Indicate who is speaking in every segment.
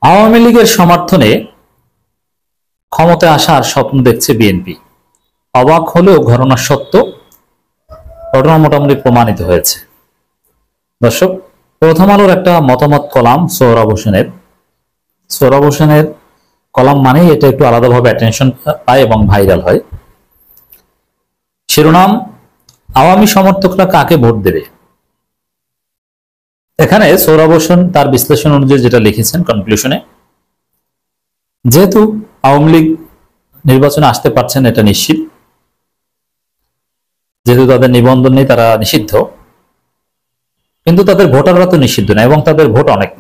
Speaker 1: আওয়ামী লীগের সমর্থনে ক্ষমতায় আসার স্বপ্ন দেখছে বিএনপি। অবাক হলেও ঘটনা সত্য, ঘটনা মোটামুটি প্রমাণিত হয়েছে। দর্শক, প্রথম আলোর একটা মতামত কলাম সোহরাব হোসেনের কলাম মানেই এটা একটু আলাদাভাবে অ্যাটেনশন পায় এবং ভাইরাল হয়। শিরোনাম, আওয়ামী সমর্থকরা কাকে ভোট দেবে। এখানে সোহরাব হোসেন তার বিশ্লেষণ অনুযায়ী যেটা লিখেছেন কনক্লুশনে, যেহেতু আওয়ামী লীগ নির্বাচনে আসতে পারছেন এটা নিশ্চিত, যেহেতু তাদের নিবন্ধন নেই তারা নিষিদ্ধ, কিন্তু তাদের ভোটাররা তো নিষিদ্ধ না এবং তাদের ভোট অনেক,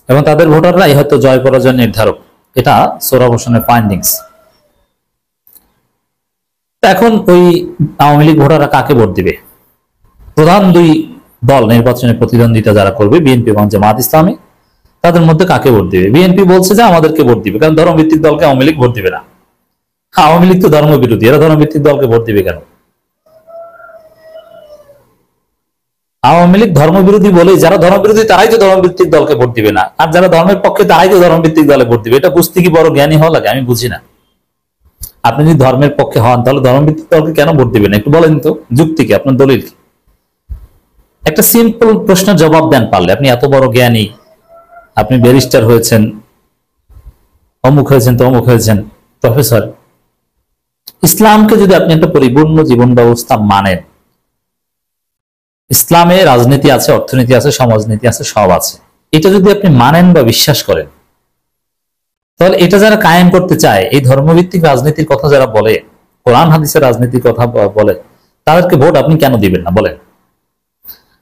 Speaker 1: এবং তাদের ভোটাররাই হয়তো জয় পরাজয় নির্ধারক। এটা সোহরাব হোসেনের ফাইন্ডিংস। এখন ওই আওয়ামী লীগ ভোটাররা কাকে ভোট দিবে? প্রধান দুই দল নির্বাচনে প্রতিদ্বন্দ্বিতা যারা করবে, বিএনপি এবং জামায়াত ইসলামী, তাদের মধ্যে কাকে ভোট দিবে? বিএনপি বলছে যে আমাদেরকে ভোট দিবে, কারণ ধর্মভিত্তিক দলকে আওয়ামী লীগ ভোট দিবে না। আওয়ামী লীগ তো ধর্ম বিরোধী, এরা ধর্মভিত্তিক দলকে ভোট দিবে কেন? আওয়ামী লীগ ধর্মবিরোধী বলে যারা ধর্মবিরোধী তারাই তো ধর্মভিত্তিক দলকে ভোট দিবে না, আর যারা ধর্মের পক্ষে তারাই তো ধর্মভিত্তিক দলে ভোট দিবে। এটা বুঝতে কি বড় জ্ঞানী হওয়া লাগে? আমি বুঝি না। আপনি যদি ধর্মের পক্ষে হন তাহলে ধর্মভিত্তিক দলকে কেন ভোট দিবেন? একটু বলেন তো, যুক্তি কি, আপনার দলিল কি? একটা সিম্পল প্রশ্নের জবাব দেন পারলে। আপনি এত বড় জ্ঞানী, আপনি ব্যারিস্টার হয়েছেন, অমুক হয়েছেন, তমুক হয়েছেন, প্রফেসর। ইসলামকে যদি আপনি একটা পরিপূর্ণ জীবন ব্যবস্থা মানেন, ইসলামে রাজনীতি আছে, অর্থনীতি আছে, সমাজনীতি আছে, সব আছে, এটা যদি আপনি মানেন বা বিশ্বাস করেন, তাহলে এটা যারা কায়েম করতে চায়, এই ধর্মভিত্তিক রাজনীতির কথা যারা বলে, কোরআন হাদিসের রাজনীতির কথা বলে, তাদেরকে ভোট আপনি কেন দিবেন না বলেন?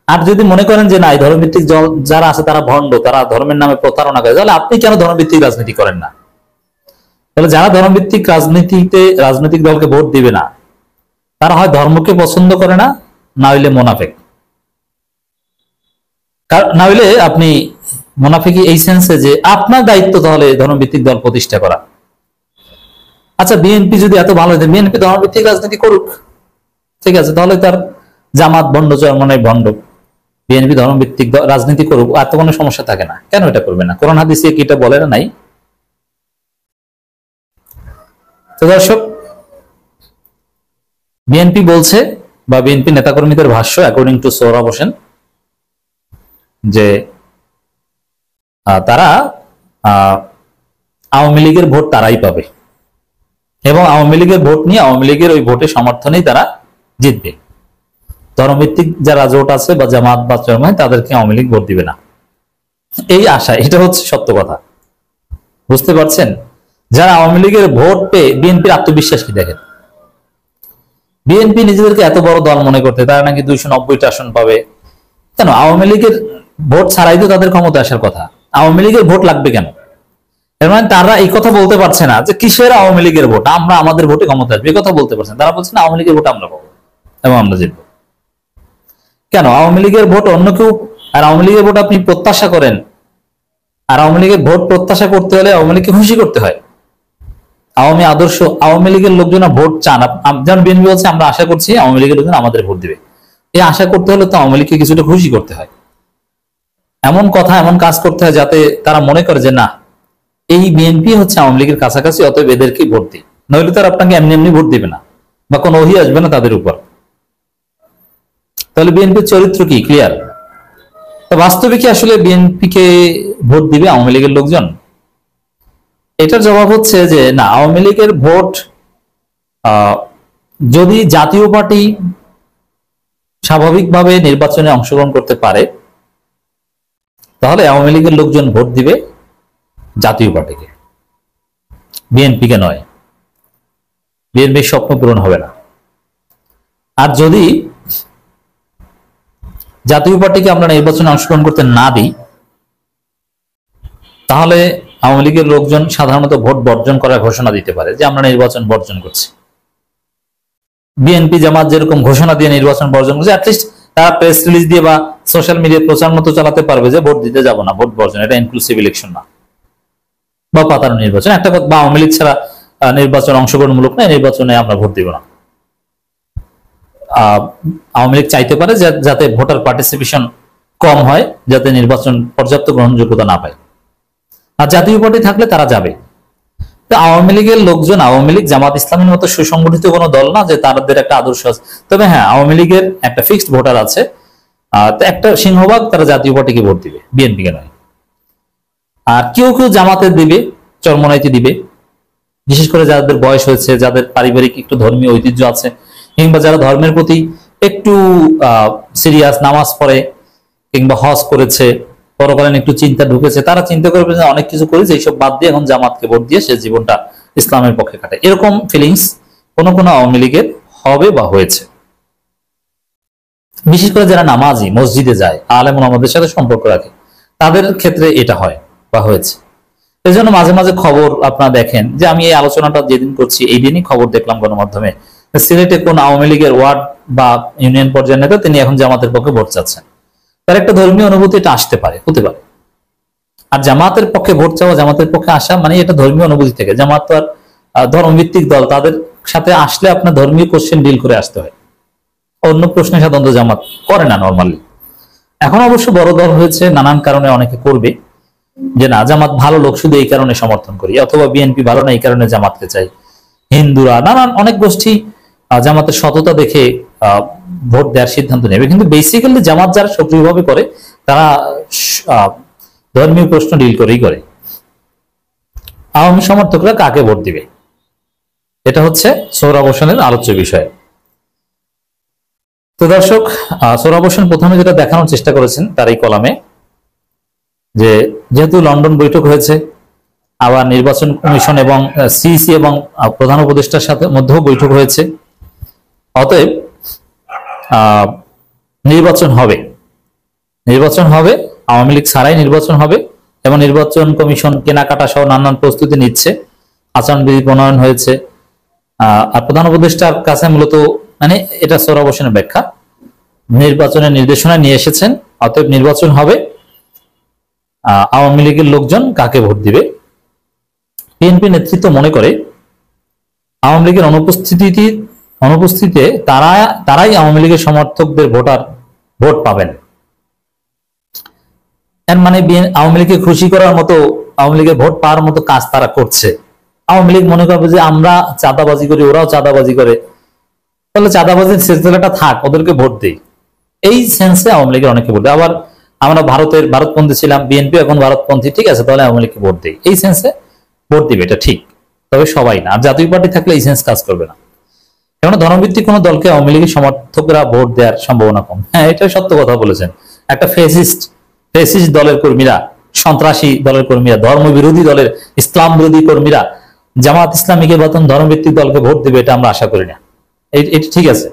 Speaker 1: আর যদি মনে করেন যে না, এই ধর্মভিত্তিক যারা আছে তারা ভণ্ড, তারা ধর্মের নামে প্রতারণা করে, তাহলে আপনি কেন ধর্মভিত্তিক রাজনীতি করেন না? তাহলে যারা ধর্মভিত্তিক রাজনৈতিক দলকে ভোট দিবে না, তারা হয় ধর্মকে পছন্দ করে না, না হইলে মোনাফেক। না হইলে আপনি মোনাফেকি এই সেন্সে যে আপনার দায়িত্ব তাহলে ধর্মভিত্তিক দল প্রতিষ্ঠা করা। আচ্ছা, বিএনপি যদি এত ভালো হতো, বিএনপি ধর্মভিত্তিক রাজনীতি করুক, ঠিক আছে, তাহলে তার জামাত ভণ্ড, চরমনাই ভণ্ড, বিএনপি ধর্মভিত্তিক রাজনীতি করুক, এত কোনো সমস্যা থাকে না। কেন এটা করবে না? কোরআন হাদিসে কি এটা বলে না? নাই। তো দর্শক, বিএনপি বলছে, বা বিএনপি নেতাকর্মীদের ভাষ্য অ্যাকর্ডিং টু সোহরাব হোসেন, যে তারা আওয়ামী লীগের ভোট তারাই পাবে এবং আওয়ামী লীগের ভোট নিয়ে, আওয়ামী লীগের ওই ভোটের সমর্থনেই তারা জিতবে। ধর্মভিত্তিক যারা জোট আছে বা জামাত বা চরমাই, তাদেরকে আওয়ামী লীগ ভোট দিবে না, এই আশা। এটা হচ্ছে সত্য কথা, বুঝতে পারছেন? যারা আওয়ামী লীগের ভোট পেয়ে বিএনপির আত্মবিশ্বাস কি দেখেন। বিএনপি নিজেদেরকে এত বড় দল মনে করতে, তারা নাকি 290টা আসন পাবে। কেন? আওয়ামী লীগের ভোট ছাড়াই তো তাদের ক্ষমতা আসার কথা। আওয়ামী লীগের ভোট লাগবে কেন? এর মানে তারা এই কথা বলতে পারছে না যে কিসের আওয়ামী লীগের ভোট, আমরা আমাদের ভোটে ক্ষমতা আসবে, এই কথা বলতে পারছেন। তারা বলছে না, আওয়ামী লীগের ভোট আমরা পাবো এবং আমরা জিতবো। কেন? আওয়ামী লীগের ভোট অন্য কেউ, আর আওয়ামী লীগের ভোট আপনি প্রত্যাশা করেন, আর আওয়ামী লীগের ভোট প্রত্যাশা করতে হলে আওয়ামী লীগকে খুশি করতে হয়। আওয়ামী আদর্শ, আওয়ামী লীগের লোকজন ভোট চান, যেমন বিএনপি বলছে আমরা আশা করছি আওয়ামী লীগের লোকজন আমাদের ভোট দিবে। এই আশা করতে হলে তো আওয়ামী লীগকে কিছুটা খুশি করতে হয়, এমন কথা, এমন কাজ করতে হয় যাতে তারা মনে করে যে না, এই বিএনপি হচ্ছে আওয়ামী লীগের কাছাকাছি, অতএব এদেরকে ভোট দিই। নইলে তারা আপনাকে এমনি এমনি ভোট দিবে না, বা কোনো ওহি আসবে না তাদের উপর। তাহলে বিএনপির চরিত্র কি ক্লিয়ার? বাস্তবে কি আসলে বিএনপি কে ভোট দিবে আওয়ামী লীগের লোকজন? এটার জবাব হচ্ছে যে না, আওয়ামী লীগের ভোট যদি জাতীয় পার্টি স্বাভাবিকভাবে নির্বাচনে অংশগ্রহণ করতে পারে, তাহলে আওয়ামী লীগের লোকজন ভোট দিবে জাতীয় পার্টিকে, বিএনপিকে নয়। বিএনপির স্বপ্ন পূরণ হবে না। আর যদি জাতীয় পার্টিকে আমরা নির্বাচনে অংশগ্রহণ করতে না দিই, তাহলে আওয়ামী লীগের লোকজন সাধারণত ভোট বর্জন করার ঘোষণা দিতে পারে যে আমরা নির্বাচন বর্জন করছি। বিএনপি জামাত যেরকম ঘোষণা দিয়ে নির্বাচন বর্জন করছে, অ্যাটলিস্ট তারা প্রেস রিলিজ দিয়ে বা সোশ্যাল মিডিয়ায় প্রচার মতো চালাতে পারবে যে ভোট দিতে যাব না, ভোট বর্জন, এটা ইনক্লুসিভ ইলেকশন না, বা পাতানো নির্বাচন একটা, বা আওয়ামী লীগ ছাড়া নির্বাচন অংশগ্রহণমূলক নয়, নির্বাচনে আমরা ভোট দিব না। আওয়ামী লীগ চাইতে পারে যাতে ভোটার পার্টিসিপেশন কম হয়, যাতে নির্বাচন পর্যাপ্ত গ্রহণযোগ্যতা না পায়। আর জাতীয় পার্টি থাকলে তারা যাবে। তো আওয়ামী লীগের লোকজন, আওয়ামী লীগ জামাত ইসলামের মতো সুসংগঠিত কোনো দল না যে তাদের একটা আদর্শ আছে। তবে হ্যাঁ, আওয়ামী লীগের একটা ফিক্সড ভোটার আছে, তো একটা সিংহভাগ তারা জাতীয় পার্টিকে ভোট দিবে, বিএনপিকে নয়। আর কেউ কেউ জামাতে দিবে, চরমনাইতে দিবে, বিশেষ করে যাদের বয়স হয়েছে, যাদের পারিবারিক একটু ধর্মীয় ঐতিহ্য আছে, কিংবা যারা ধর্মের প্রতি একটু সিরিয়াস, নামাজ পড়ে কিংবা হজ করেছে, পরকালীন একটু চিন্তা ঢুকেছে, তারা চিন্তা করবে যে অনেক কিছু করেছে, এইসব বাদ দিয়ে এখন জামাতকে ভোট দিয়ে সে জীবনটা ইসলামের পক্ষে কাটে। এরকম ফিলিংস কোন কোন আওয়ামী লীগের হবে বা হয়েছে। বিশেষ করে যারা নামাজি, মসজিদে যায়, আলেম ওলামাদের সাথে সম্পর্ক রাখে, তাদের ক্ষেত্রে এটা হয় বা হয়েছে। এই জন্য মাঝে মাঝে খবর আপনারা দেখেন, যে আমি এই আলোচনাটা যেদিন করছি এই দিনই খবর দেখলাম গণমাধ্যমে, সিলেটে কোন আওয়ামী লীগের ওয়ার্ড বা ইউনিয়ন পর্যায়ের নেতা তিনি এখন জামাতের পক্ষে ভোট চাচ্ছেন। তার একটা ধর্মীয় অনুভূতি এটা আসতে পারে, হতে পারে। আর জামাতের পক্ষে ভোট চাওয়া, জামাতের পক্ষে আসা মানে এটা ধর্মীয় অনুভূতি থেকে। জামাত তো আর ধর্মভিত্তিক দল, তাদের সাথে আসলে আপনার ধর্মীয় কোশ্চেন ডিল করে আসতে হয়, অন্য প্রশ্নে সাধারণত জামাত করে না নর্মালি। এখন অবশ্য বড় দল হয়েছে, নানান কারণে অনেকে করবে যে না, জামাত ভালো লোক, শুধু এই কারণে সমর্থন করি, অথবা বিএনপি ভালো না এই কারণে জামাতকে চাই। হিন্দুরা, নানান অনেক গোষ্ঠী জামাতের সততা দেখে ভোট দেওয়ার সিদ্ধান্ত নেবে। কিন্তু বেসিক্যালি জামাত যারা সক্রিয়ভাবে করে, তারা ধর্মীয় প্রশ্ন ডিল করেই করে। আওয়ামী সমর্থকরা কাকে ভোট দিবে, এটা হচ্ছে সোহরাব হোসেনের আলোচ্য বিষয়। তো দর্শক, সোহরাব হোসেন প্রথমে যেটা দেখানোর চেষ্টা করেছেন তার এই কলামে, যে যেহেতু লন্ডন বৈঠক হয়েছে, আবার নির্বাচন কমিশন এবং সিইসি এবং প্রধান উপদেষ্টার সাথে মধ্যেও বৈঠক হয়েছে, অতএব নির্বাচন হবে, নির্বাচন হবে, আওয়ামী লীগ ছাড়াই নির্বাচন হবে, এবং নির্বাচন কমিশন কেনাকাটা সহ নানান প্রস্তুতি নিচ্ছে, আচরণবিধি প্রণয়ন হয়েছে। আর প্রধান উপদেষ্টার কাছে মূলত মানে এটা সোহরাব হোসেনের ব্যাখ্যা, নির্বাচনের নির্দেশনা নিয়ে এসেছেন, অতএব নির্বাচন হবে। আওয়ামী লীগের লোকজন কাকে ভোট দিবে, বিএনপি নেতৃত্ব মনে করে আওয়ামী লীগের অনুপস্থিতিতে তারাই আওয়ামী লীগের সমর্থকদের ভোট পাবেন। এর মানে আওয়ামী লীগকে খুশি করার মতো, আওয়ামী লীগের ভোট পাওয়ার মতো কাজ তারা করছে। আওয়ামী লীগ মনে করবে যে আমরা চাঁদাবাজি করি, ওরাও চাঁদাবাজি করে, তাহলে চাঁদাবাজির সিলসিলাটা থাক, ওদেরকে ভোট দেই, এই সেন্সে আওয়ামী লীগের অনেকে ভোট দেয়। আবার আমরা ভারতপন্থী ছিলাম, বিএনপি এখন ভারতপন্থী, ঠিক আছে, তাহলে আওয়ামী লীগকে ভোট দেই, এই সেন্সে ভোট দিবে, এটা ঠিক। তবে সবাই না, আর জাতীয় পার্টি থাকলে এই সেন্স কাজ করবে না। কেননা ধর্মভিত্তিক কোন দলকে আওয়ামী লীগের সমর্থকরা ভোট দেওয়ার সম্ভাবনা কম। হ্যাঁ, এটা সত্য কথা বলেছেন। একটা ফেসিস্ট দলের কর্মীরা, সন্ত্রাসী দলের কর্মীরা, ধর্মবিরোধী দলের, ইসলাম বিরোধী কর্মীরা জামাত ইসলামীকে বা ধর্মভিত্তিক দলকে ভোট দিবে, এটা আমরা আশা করি না। এটা ঠিক আছে,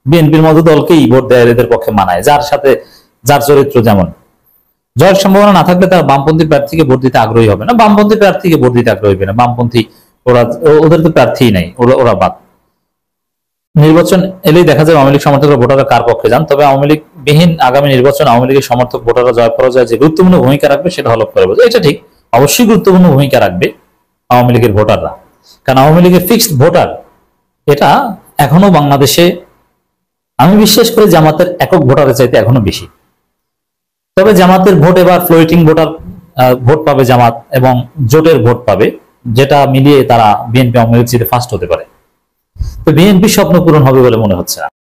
Speaker 1: বিএনপির মতো দলকেই ভোট দেয় এদের পক্ষে মানায়, যার সাথে যার চরিত্র যেমন। জয়ের সম্ভাবনা না থাকলে তারা বামপন্থী প্রার্থীকে ভোট দিতে আগ্রহী হবে না, বামপন্থী প্রার্থীকে ভোট দিতে আগ্রহী হবে না, বামপন্থী ওদের তো প্রার্থী নাই, ওরা বাদ। নির্বাচন এলেই দেখা যাবে আওয়ামী লীগ সমর্থকরা ভোটাররা কার পক্ষে যান। তবে আওয়ামী লীগ বিহীন আগামী নির্বাচন আওয়ামী লীগের সমর্থক ভোটাররা জয় পরাজয় যে গুরুত্বপূর্ণ ভূমিকা রাখবে সেটা হলফ করে বোঝা। এটা ঠিক, অবশ্যই গুরুত্বপূর্ণ ভূমিকা রাখবে আওয়ামী লীগের ভোটাররা, কারণ আওয়ামী লীগের ফিক্সড ভোটার এটা এখনো বাংলাদেশে, আমি বিশ্বাস করি জামাতের একক ভোটারের চাইতে এখনো বেশি। তবে জামাতের ভোট এবার ফ্লোটিং ভোট পাবে জামাত, এবং জোটের ভোট পাবে, যেটা মিলিয়ে তারা বিএনপি আওয়ামী লীগ ফার্স্ট হতে পারে। তো বিএনপি স্বপ্ন পূরণ হবে বলে মনে হচ্ছে না।